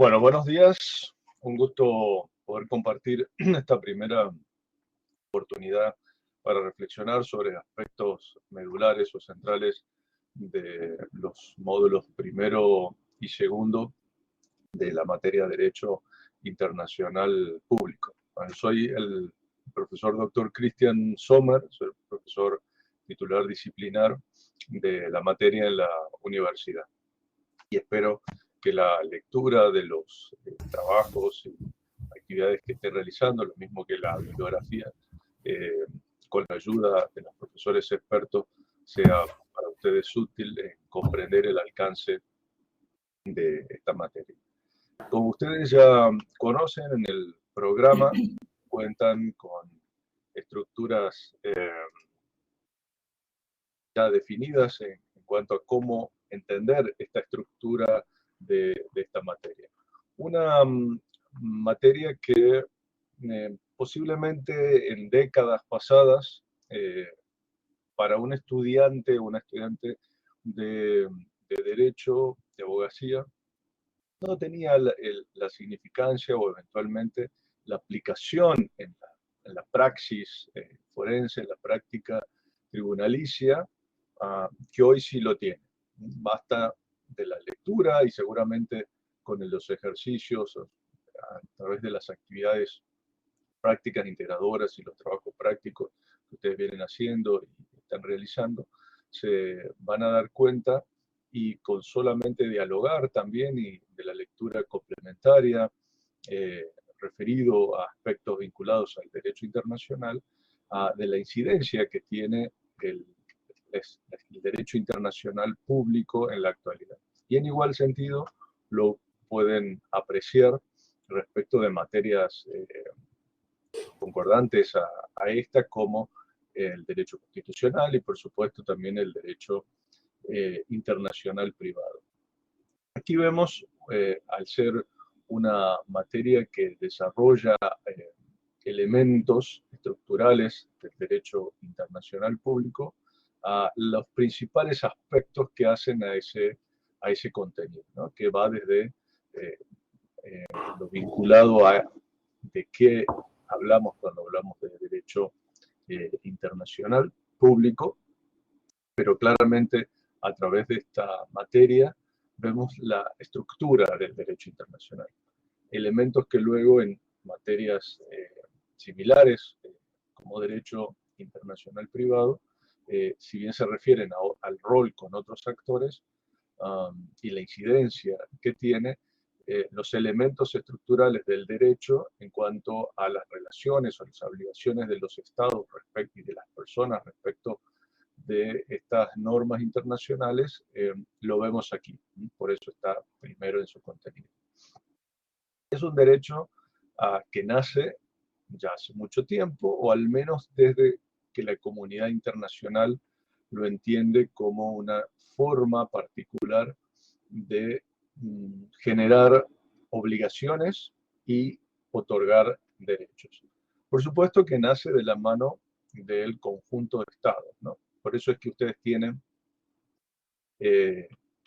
Bueno, buenos días. Un gusto poder compartir esta primera oportunidad para reflexionar sobre aspectos medulares o centrales de los módulos primero y segundo de la materia de Derecho Internacional Público. Bueno, soy el profesor doctor Christian Sommer, soy profesor titular disciplinar de la materia en la universidad. Y espero que la lectura de los trabajos y actividades que esté realizando, lo mismo que la bibliografía, eh, con la ayuda de los profesores expertos, sea para ustedes útil en comprender el alcance de esta materia. Como ustedes ya conocen, en el programa cuentan con estructuras ya definidas en cuanto a cómo entender esta estructura de esta materia. Una materia que posiblemente en décadas pasadas, para un estudiante o una estudiante de derecho, de abogacía, no tenía la significancia o eventualmente la aplicación en la praxis forense, en la práctica tribunalicia, que hoy sí lo tiene. Basta de la lectura y seguramente con los ejercicios a través de las actividades prácticas integradoras y los trabajos prácticos que ustedes vienen haciendo y están realizando, se van a dar cuenta, y con solamente dialogar también y de la lectura complementaria referido a aspectos vinculados al derecho internacional, de la incidencia que tiene el, el derecho internacional público en la actualidad. Y en igual sentido lo pueden apreciar respecto de materias concordantes a esta, como el derecho constitucional y por supuesto también el derecho internacional privado. Aquí vemos, al ser una materia que desarrolla elementos estructurales del derecho internacional público, los principales aspectos que hacen a ese contenido, ¿no? Que va desde lo vinculado a de qué hablamos cuando hablamos de derecho internacional público, pero claramente a través de esta materia vemos la estructura del derecho internacional. Elementos que luego en materias similares, como derecho internacional privado, si bien se refieren al rol con otros actores y la incidencia que tiene, los elementos estructurales del derecho en cuanto a las relaciones o las obligaciones de los estados y de las personas respecto de estas normas internacionales, lo vemos aquí. Por eso está primero en su contenido. Es un derecho que nace ya hace mucho tiempo, o al menos desde que la comunidad internacional lo entiende como una forma particular de generar obligaciones y otorgar derechos. Por supuesto que nace de la mano del conjunto de estados, ¿no? Por eso es que ustedes tienen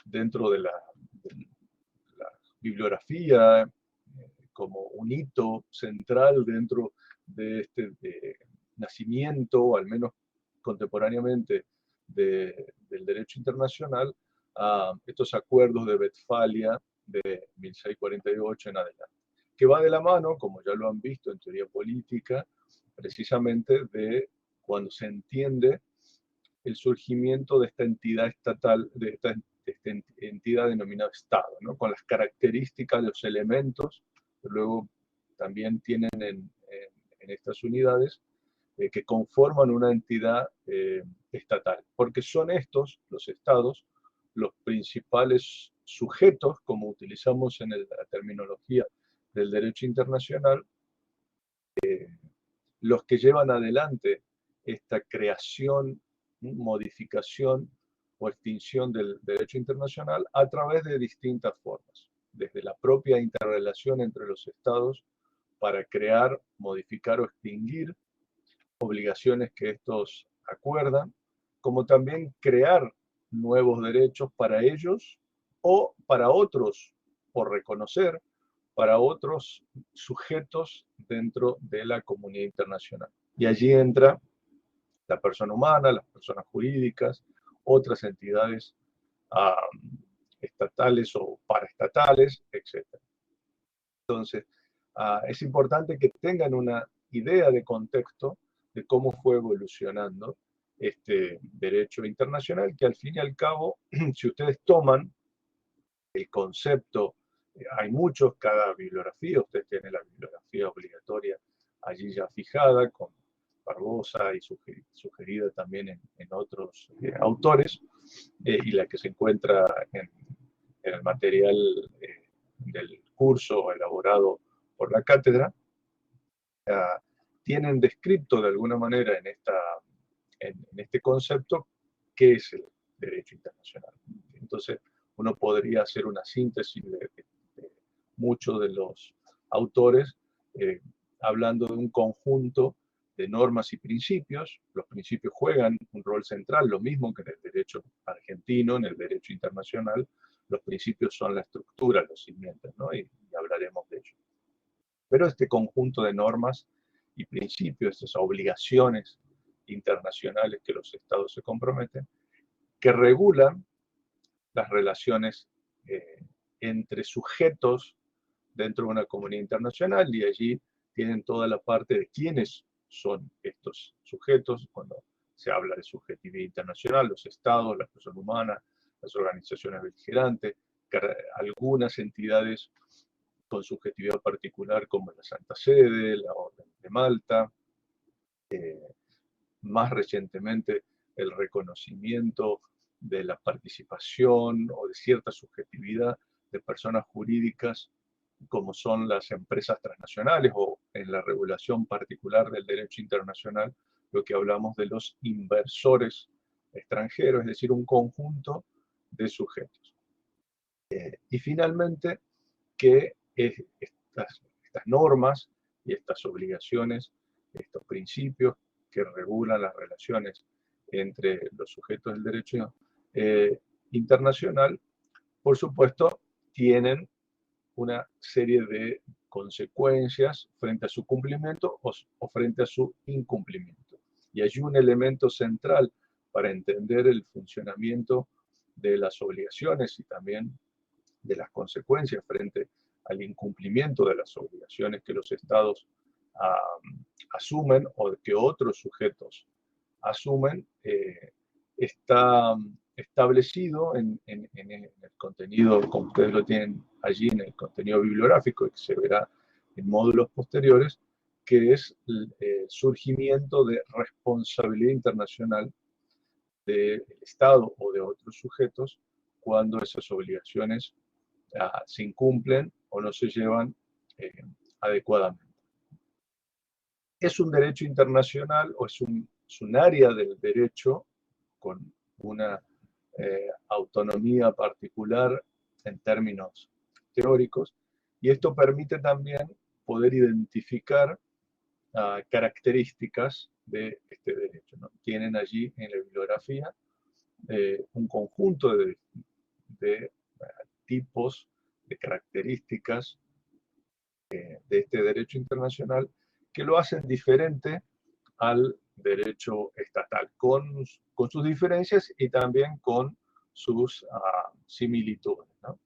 dentro de la bibliografía como un hito central dentro de este nacimiento, o al menos contemporáneamente, del derecho internacional, a estos acuerdos de Westfalia de 1648 en adelante, que va de la mano, como ya lo han visto en teoría política, precisamente de cuando se entiende el surgimiento de esta entidad estatal, de esta entidad denominada Estado, ¿no? Con las características, los elementos que luego también tienen en estas unidades, que conforman una entidad estatal, porque son estos, los estados, los principales sujetos, como utilizamos en la terminología del derecho internacional, los que llevan adelante esta creación, modificación o extinción del derecho internacional a través de distintas formas, desde la propia interrelación entre los estados para crear, modificar o extinguir obligaciones que estos acuerdan, como también crear nuevos derechos para ellos o para otros por reconocer, para otros sujetos dentro de la comunidad internacional. Y allí entra la persona humana, las personas jurídicas, otras entidades estatales o paraestatales, etc. Entonces, es importante que tengan una idea de contexto de cómo fue evolucionando este derecho internacional, que al fin y al cabo, si ustedes toman el concepto, hay muchos, cada bibliografía, usted tiene la bibliografía obligatoria allí ya fijada, con Barbosa y sugerida también en otros autores, y la que se encuentra en el material del curso elaborado por la cátedra, tienen descrito de alguna manera en este concepto qué es el derecho internacional. Entonces, uno podría hacer una síntesis de muchos de los autores hablando de un conjunto de normas y principios. Los principios juegan un rol central, lo mismo que en el derecho argentino, en el derecho internacional. Los principios son la estructura, los cimientos, ¿no? Y hablaremos de ello. Pero este conjunto de normas y principios, estas obligaciones internacionales que los estados se comprometen, que regulan las relaciones entre sujetos dentro de una comunidad internacional, y allí tienen toda la parte de quiénes son estos sujetos, cuando se habla de subjetividad internacional, los estados, la persona humana, las organizaciones beligerantes, algunas entidades con subjetividad particular como la Santa Sede, la Orden de Malta, más recientemente el reconocimiento de la participación o de cierta subjetividad de personas jurídicas como son las empresas transnacionales, o en la regulación particular del derecho internacional, lo que hablamos de los inversores extranjeros, es decir, un conjunto de sujetos. Y finalmente, que estas normas y estas obligaciones, estos principios que regulan las relaciones entre los sujetos del derecho internacional, por supuesto, tienen una serie de consecuencias frente a su cumplimiento o frente a su incumplimiento. Y hay un elemento central para entender el funcionamiento de las obligaciones y también de las consecuencias frente al incumplimiento de las obligaciones que los estados asumen o que otros sujetos asumen, está establecido en el contenido, como ustedes lo tienen allí en el contenido bibliográfico, que se verá en módulos posteriores, que es el surgimiento de responsabilidad internacional del Estado o de otros sujetos cuando esas obligaciones se incumplen o no se llevan adecuadamente. ¿Es un derecho internacional o es un área del derecho con una autonomía particular en términos teóricos? Y esto permite también poder identificar características de este derecho, ¿no? Tienen allí en la bibliografía un conjunto de tipos, de características de este derecho internacional que lo hacen diferente al derecho estatal, con sus diferencias y también con sus similitudes, ¿no?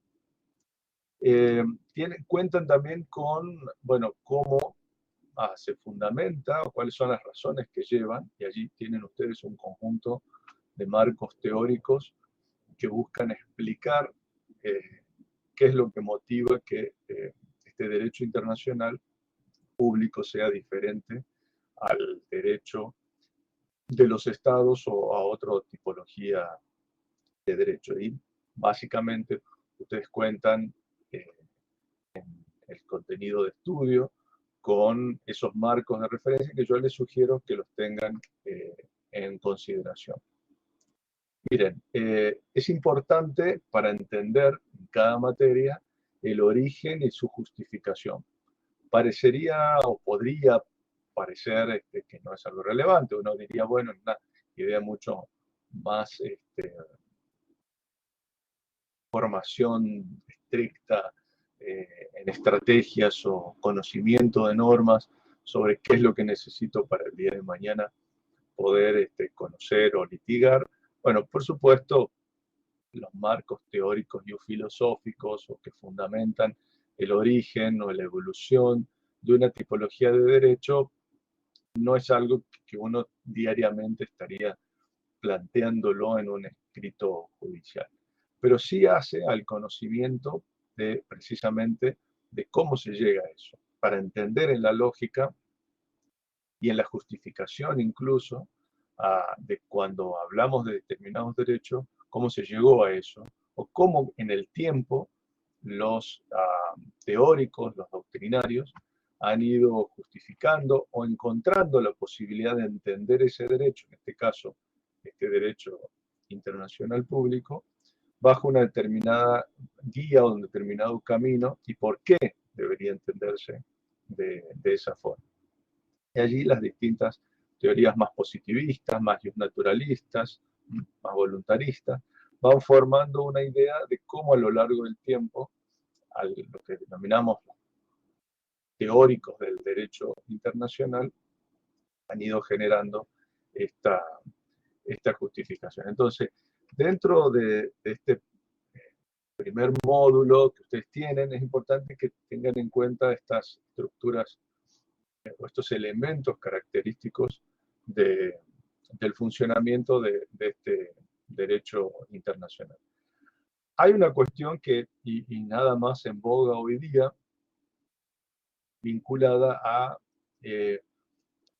Cuentan también con, bueno, cómo se fundamenta o cuáles son las razones que llevan, y allí tienen ustedes un conjunto de marcos teóricos que buscan explicar qué es lo que motiva que este derecho internacional público sea diferente al derecho de los estados o a otra tipología de derecho. Y básicamente ustedes cuentan en el contenido de estudio con esos marcos de referencia que yo les sugiero que los tengan en consideración. Miren, es importante para entender en cada materia el origen y su justificación. Parecería o podría parecer que no es algo relevante. Uno diría, bueno, una idea mucho más formación estricta en estrategias o conocimiento de normas sobre qué es lo que necesito para el día de mañana poder conocer o litigar. Bueno, por supuesto, los marcos teóricos y filosóficos o que fundamentan el origen o la evolución de una tipología de derecho no es algo que uno diariamente estaría planteándolo en un escrito judicial, pero sí hace al conocimiento de precisamente de cómo se llega a eso, para entender en la lógica y en la justificación incluso de cuando hablamos de determinados derechos, cómo se llegó a eso, o cómo en el tiempo los teóricos, los doctrinarios, han ido justificando o encontrando la posibilidad de entender ese derecho, en este caso, este derecho internacional público, bajo una determinada guía o un determinado camino y por qué debería entenderse de esa forma. Y allí las distintas teorías más positivistas, más naturalistas, más voluntaristas, van formando una idea de cómo a lo largo del tiempo, a lo que denominamos teóricos del derecho internacional, han ido generando esta justificación. Entonces, dentro de este primer módulo que ustedes tienen, es importante que tengan en cuenta estas estructuras o estos elementos característicos del funcionamiento de este derecho internacional. Hay una cuestión que, y nada más en boga hoy día, vinculada a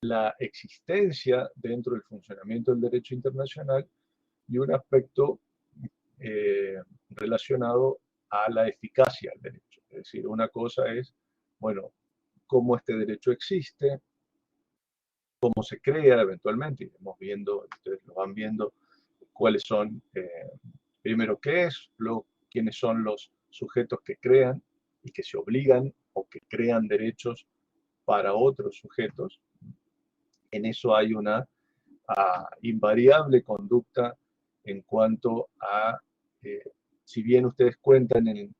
la existencia dentro del funcionamiento del derecho internacional y un aspecto relacionado a la eficacia del derecho. Es decir, una cosa es, bueno, cómo este derecho existe, cómo se crea eventualmente, y vamos viendo, ustedes lo van viendo, cuáles son, primero qué es, luego quiénes son los sujetos que crean y que se obligan o que crean derechos para otros sujetos. En eso hay una invariable conducta en cuanto a, si bien ustedes cuentan en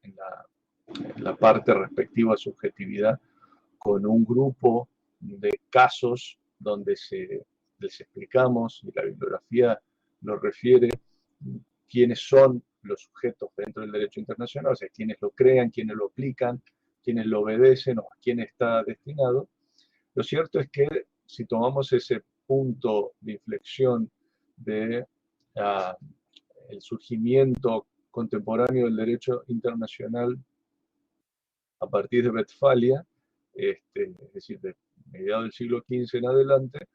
la parte respectiva a subjetividad, con un grupo de casos donde les explicamos, y la bibliografía lo refiere, quiénes son los sujetos dentro del derecho internacional, o sea, quienes lo crean, quienes lo aplican, quienes lo obedecen o a quién está destinado. Lo cierto es que si tomamos ese punto de inflexión de el surgimiento contemporáneo del derecho internacional a partir de Westfalia, es decir, de mediados del siglo XV en adelante,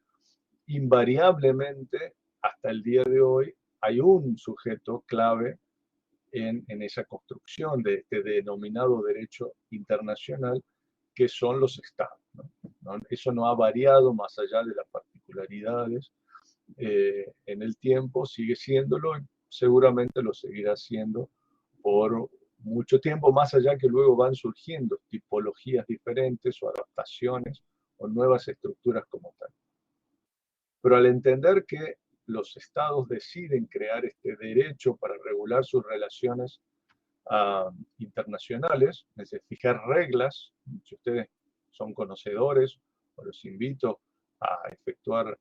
invariablemente hasta el día de hoy hay un sujeto clave en esa construcción de este denominado derecho internacional, que son los estados, ¿no? Eso no ha variado más allá de las particularidades en el tiempo, sigue siéndolo y seguramente lo seguirá siendo por mucho tiempo, más allá que luego van surgiendo tipologías diferentes o adaptaciones o nuevas estructuras como tal. Pero al entender que los estados deciden crear este derecho para regular sus relaciones internacionales, es decir, fijar reglas, si ustedes son conocedores, os los invito a efectuar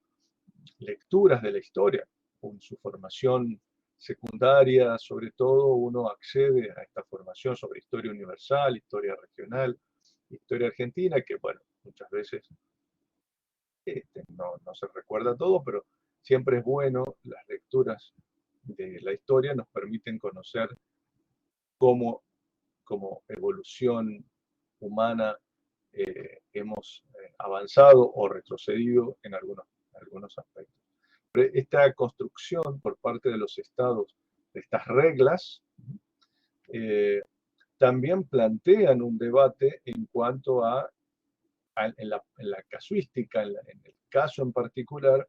lecturas de la historia. Con su formación secundaria, sobre todo, uno accede a esta formación sobre historia universal, historia regional, historia argentina, que, bueno, muchas veces no se recuerda todo, pero siempre es bueno, las lecturas de la historia nos permiten conocer cómo, como evolución humana, hemos avanzado o retrocedido en algunos aspectos. Pero esta construcción por parte de los estados de estas reglas también plantean un debate en cuanto en la casuística, en el caso en particular,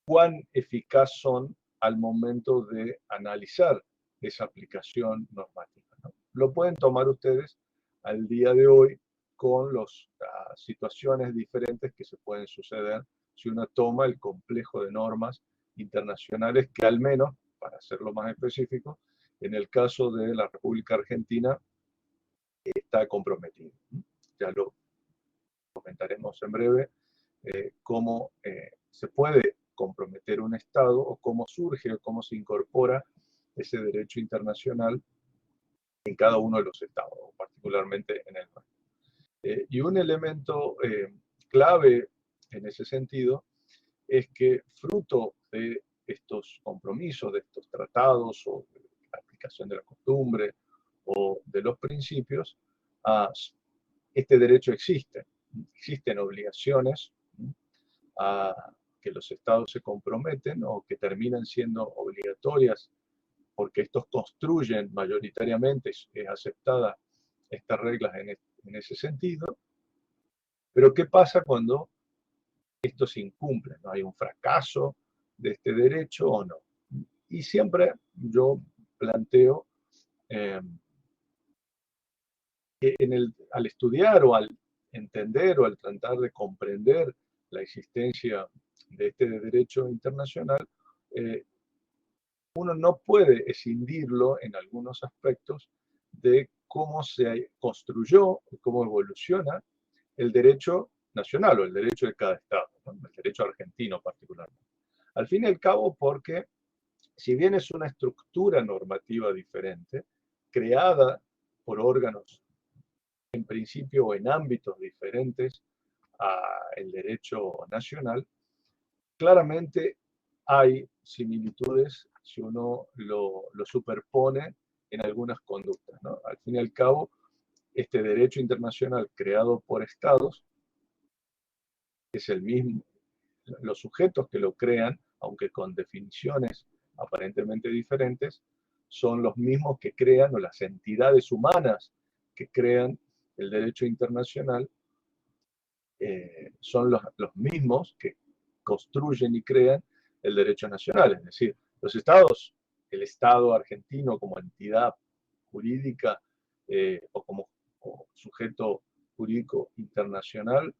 cuán eficaz son al momento de analizar esa aplicación normativa, ¿no? Lo pueden tomar ustedes al día de hoy con las situaciones diferentes que se pueden suceder si uno toma el complejo de normas internacionales que, al menos, para hacerlo más específico, en el caso de la República Argentina, está comprometido. Ya lo comentaremos en breve, cómo se puede comprometer un Estado o cómo surge o cómo se incorpora ese derecho internacional en cada uno de los estados, particularmente en el nuestro. Y un elemento clave en ese sentido es que fruto de estos compromisos, de estos tratados o de la aplicación de la costumbre o de los principios, este derecho existe. Existen obligaciones a que los estados se comprometen o que terminan siendo obligatorias porque estos construyen mayoritariamente, es aceptada estas reglas en ese sentido, pero ¿qué pasa cuando esto se incumple? ¿No hay un fracaso de este derecho o no? Y siempre yo planteo que al estudiar o al entender o al tratar de comprender la existencia de este derecho internacional, uno no puede escindirlo en algunos aspectos de cómo se construyó, cómo evoluciona el derecho nacional o el derecho de cada Estado, ¿no? El derecho argentino particularmente. Al fin y al cabo, porque si bien es una estructura normativa diferente, creada por órganos en principio o en ámbitos diferentes al derecho nacional, claramente hay similitudes si uno lo superpone en algunas conductas, ¿no? Al fin y al cabo, este derecho internacional creado por estados es el mismo, los sujetos que lo crean, aunque con definiciones aparentemente diferentes, son los mismos que crean, o las entidades humanas que crean el derecho internacional, son los mismos que construyen y crean el derecho nacional. Es decir, los estados, el Estado argentino como entidad jurídica o como sujeto jurídico internacional,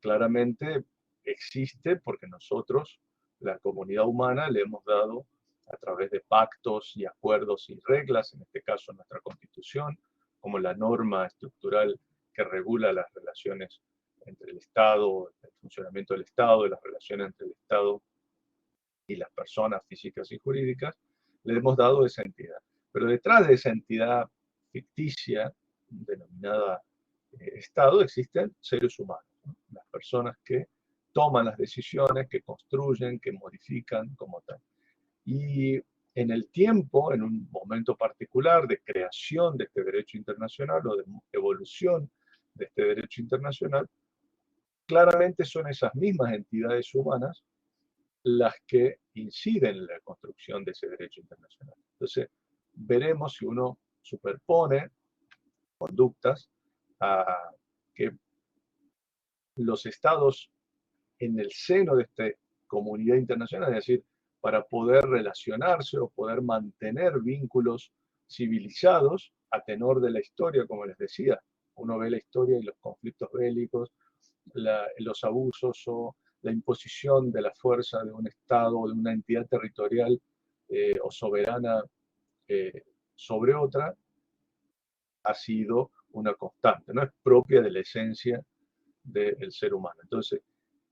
claramente existe porque nosotros, la comunidad humana, le hemos dado a través de pactos y acuerdos y reglas, en este caso nuestra Constitución, como la norma estructural que regula las relaciones entre el Estado, el funcionamiento del Estado, y las relaciones entre el Estado y las personas físicas y jurídicas, le hemos dado esa entidad. Pero detrás de esa entidad ficticia, denominada Estado, existen seres humanos, ¿no? Las personas que toman las decisiones, que construyen, que modifican como tal. Y en el tiempo, en un momento particular de creación de este derecho internacional o de evolución de este derecho internacional, claramente son esas mismas entidades humanas las que inciden en la construcción de ese derecho internacional. Entonces, veremos si uno superpone conductas a que los estados en el seno de esta comunidad internacional, es decir, para poder relacionarse o poder mantener vínculos civilizados a tenor de la historia, como les decía, uno ve la historia y los conflictos bélicos, los abusos o la imposición de la fuerza de un Estado o de una entidad territorial o soberana sobre otra, ha sido una constante, no es propia de la esencia del ser humano. Entonces,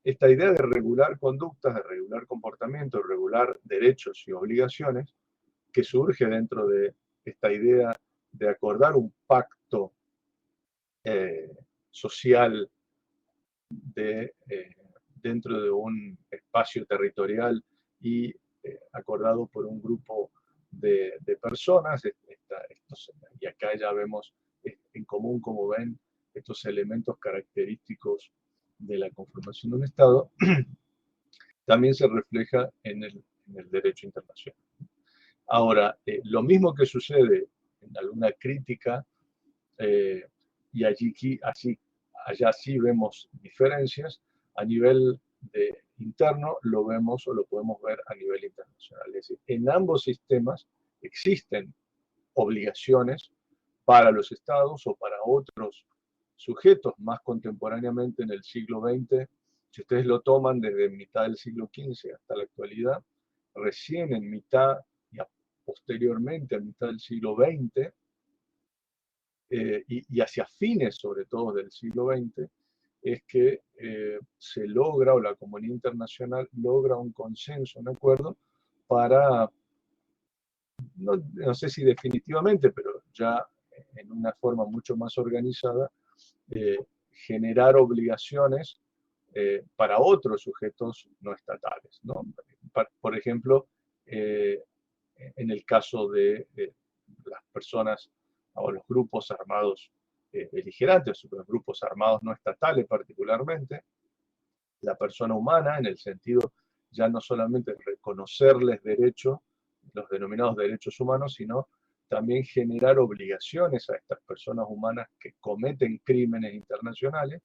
esta idea de regular conductas, de regular comportamientos, de regular derechos y obligaciones, que surge dentro de esta idea de acordar un pacto social dentro de un espacio territorial y acordado por un grupo de personas. Y acá ya vemos en común, como ven, estos elementos característicos de la conformación de un Estado, también se refleja en el derecho internacional. Ahora, lo mismo que sucede en alguna crítica, y allá sí vemos diferencias, a nivel interno lo vemos o lo podemos ver a nivel internacional. Es decir, en ambos sistemas existen obligaciones para los estados o para otros sujetos más contemporáneamente en el siglo XX. Si ustedes lo toman desde mitad del siglo XV hasta la actualidad, recién en mitad y posteriormente a mitad del siglo XX, y hacia fines, sobre todo, del siglo XX, es que se logra, o la comunidad internacional logra un consenso, un acuerdo, para, no sé si definitivamente, pero ya en una forma mucho más organizada, generar obligaciones para otros sujetos no estatales, ¿no? Por ejemplo, en el caso de las personas o los grupos armados beligerantes, los grupos armados no estatales particularmente, la persona humana, en el sentido ya no solamente de reconocerles derechos, los denominados derechos humanos, sino también generar obligaciones a estas personas humanas que cometen crímenes internacionales,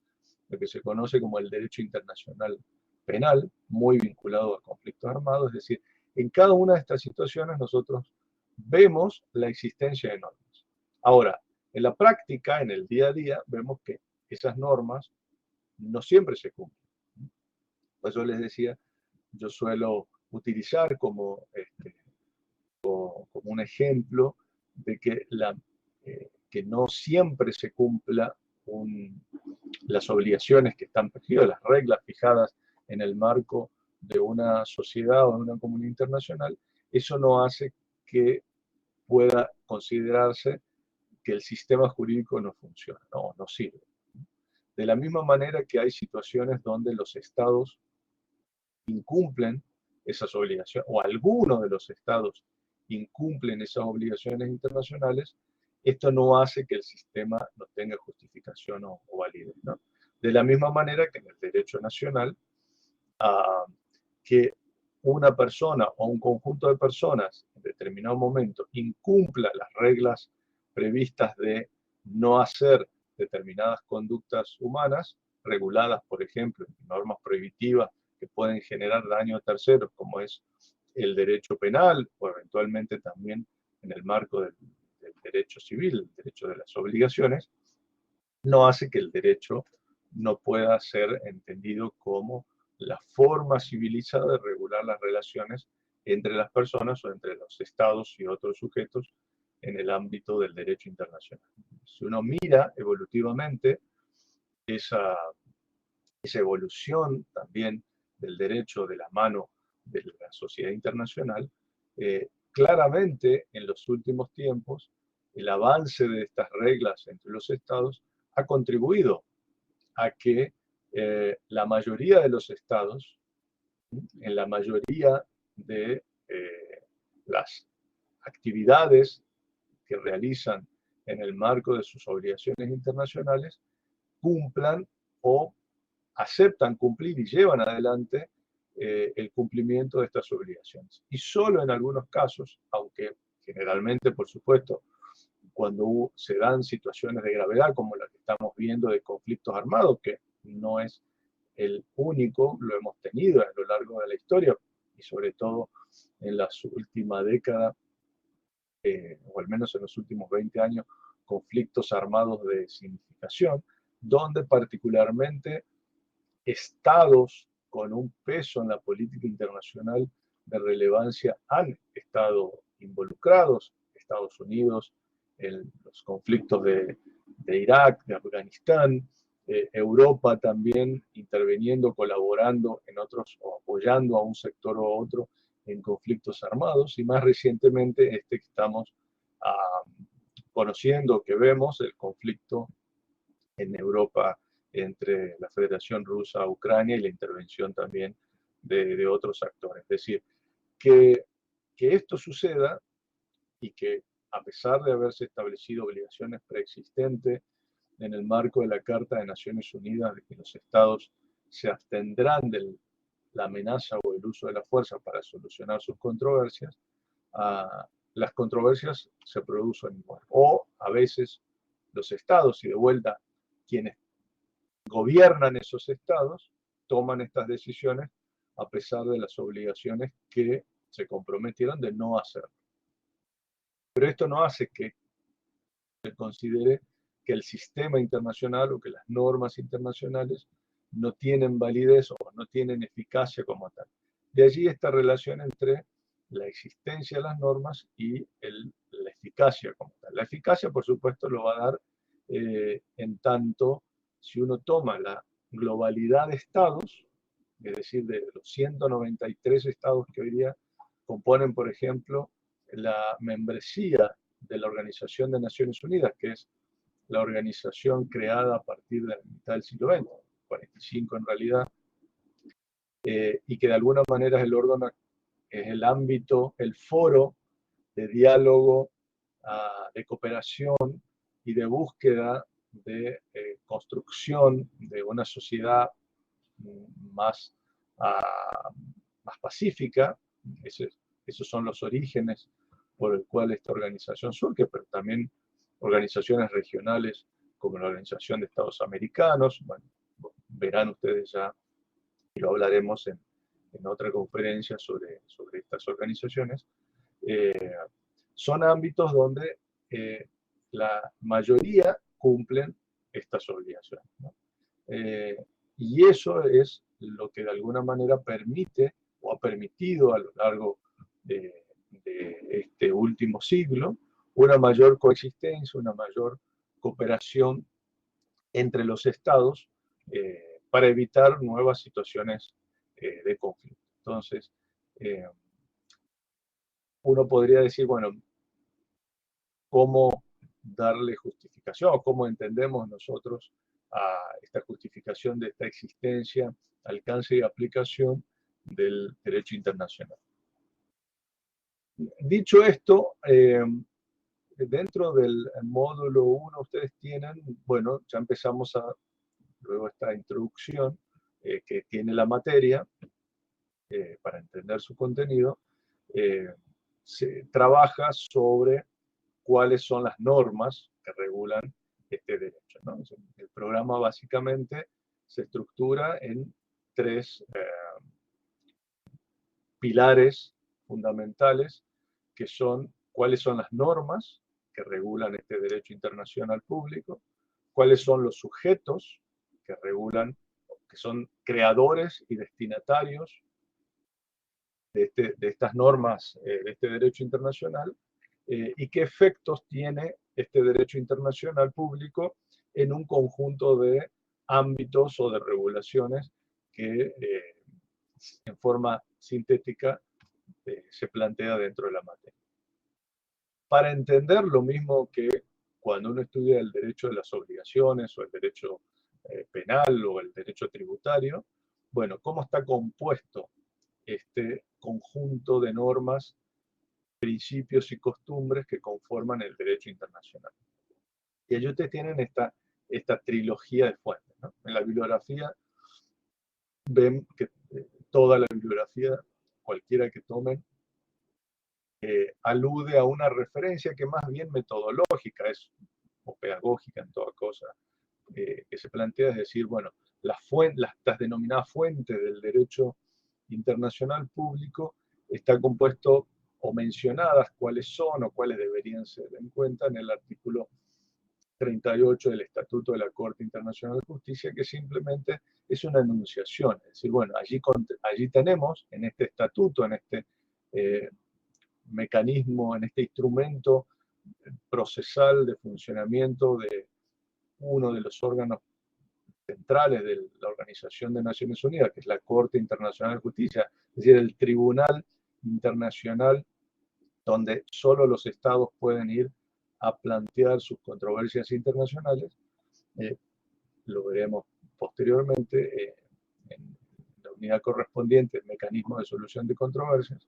lo que se conoce como el derecho internacional penal, muy vinculado a conflictos armados. Es decir, en cada una de estas situaciones nosotros vemos la existencia de normas. Ahora, en la práctica, en el día a día, vemos que esas normas no siempre se cumplen. Pues yo les decía, yo suelo utilizar como un ejemplo de que, que no siempre se cumpla las obligaciones que están previstas, las reglas fijadas en el marco de una sociedad o de una comunidad internacional. Eso no hace que pueda considerarse que el sistema jurídico no funciona, no sirve. De la misma manera que hay situaciones donde los estados incumplen esas obligaciones, o algunos de los estados incumplen esas obligaciones internacionales, esto no hace que el sistema no tenga justificación o validez, ¿no? De la misma manera que en el derecho nacional, que una persona o un conjunto de personas en determinado momento incumpla las reglas previstas de no hacer determinadas conductas humanas, reguladas, por ejemplo, en normas prohibitivas que pueden generar daño a terceros, como es el derecho penal o eventualmente también en el marco del derecho civil, el derecho de las obligaciones, no hace que el derecho no pueda ser entendido como la forma civilizada de regular las relaciones entre las personas o entre los estados y otros sujetos en el ámbito del derecho internacional. Si uno mira evolutivamente esa evolución también del derecho de la mano de la sociedad internacional, claramente en los últimos tiempos el avance de estas reglas entre los estados ha contribuido a que la mayoría de los estados, en la mayoría de las actividades que realizan en el marco de sus obligaciones internacionales, cumplan o aceptan cumplir y llevan adelante el cumplimiento de estas obligaciones. Y solo en algunos casos, aunque generalmente, por supuesto, cuando se dan situaciones de gravedad como la que estamos viendo de conflictos armados, que no es el único, lo hemos tenido a lo largo de la historia y sobre todo en las últimas décadas, o al menos en los últimos 20 años, conflictos armados de significación, donde particularmente estados con un peso en la política internacional de relevancia han estado involucrados, Estados Unidos, en los conflictos de Irak, de Afganistán, Europa también interviniendo, colaborando en otros o apoyando a un sector u otro en conflictos armados, y más recientemente este que estamos conociendo, que vemos, el conflicto en Europa entre la Federación Rusa, Ucrania y la intervención también de otros actores. Es decir, que esto suceda y que a pesar de haberse establecido obligaciones preexistentes en el marco de la Carta de Naciones Unidas de que los estados se abstendrán de la amenaza o el uso de la fuerza para solucionar sus controversias, las controversias se producen igual. O a veces los estados, y de vuelta quienes gobiernan esos estados, toman estas decisiones a pesar de las obligaciones que se comprometieron de no hacerlo. Pero esto no hace que se considere que el sistema internacional o que las normas internacionales no tienen validez o no tienen eficacia como tal. De allí esta relación entre la existencia de las normas y la eficacia como tal. La eficacia, por supuesto, lo va a dar en tanto, si uno toma la globalidad de estados, es decir, de los 193 estados que hoy día componen, por ejemplo, la membresía de la Organización de Naciones Unidas, que es la organización creada a partir de la mitad del siglo XX, 45 en realidad, y que de alguna manera es el órgano, es el ámbito, el foro de diálogo, de cooperación y de búsqueda de construcción de una sociedad más, más pacífica. Esos son los orígenes por el cual esta organización surge, pero también organizaciones regionales como la Organización de Estados Americanos. Bueno, verán ustedes ya, y lo hablaremos en otra conferencia sobre estas organizaciones. Son ámbitos donde la mayoría cumplen estas obligaciones, ¿no? Y eso es lo que de alguna manera permite o ha permitido a lo largo de este último siglo una mayor coexistencia, una mayor cooperación entre los estados para evitar nuevas situaciones de conflicto. Entonces, uno podría decir, bueno, ¿cómo darle justificación? ¿Cómo entendemos nosotros a esta justificación de esta existencia, alcance y aplicación del derecho internacional? Dicho esto, dentro del módulo 1 ustedes tienen, bueno, ya empezamos luego esta introducción que tiene la materia, para entender su contenido, se trabaja sobre cuáles son las normas que regulan este derecho, ¿no? El programa básicamente se estructura en tres pilares fundamentales, que son cuáles son las normas que regulan este derecho internacional público, cuáles son los sujetos que regulan, que son creadores y destinatarios de estas normas, de este derecho internacional, y qué efectos tiene este derecho internacional público en un conjunto de ámbitos o de regulaciones que en forma sintética se plantea dentro de la materia. Para entender lo mismo que cuando uno estudia el derecho de las obligaciones o el derecho penal o el derecho tributario, bueno, ¿cómo está compuesto este conjunto de normas, principios y costumbres que conforman el derecho internacional? Y allí ustedes tienen esta trilogía de fuentes, ¿no? En la bibliografía ven que toda la bibliografía, cualquiera que tomen, alude a una referencia que más bien metodológica es, o pedagógica en toda cosa, que se plantea, es decir, bueno, las denominadas fuentes del derecho internacional público está compuesto o mencionadas cuáles son o cuáles deberían ser en cuenta en el artículo 38 del Estatuto de la Corte Internacional de Justicia, que simplemente es una enunciación. Es decir, bueno, allí tenemos, en este estatuto, en este mecanismo, en este instrumento procesal de funcionamiento de uno de los órganos centrales de la Organización de Naciones Unidas, que es la Corte Internacional de Justicia, es decir, el Tribunal Internacional donde solo los estados pueden ir a plantear sus controversias internacionales. Lo veremos posteriormente en la unidad correspondiente, el mecanismo de solución de controversias.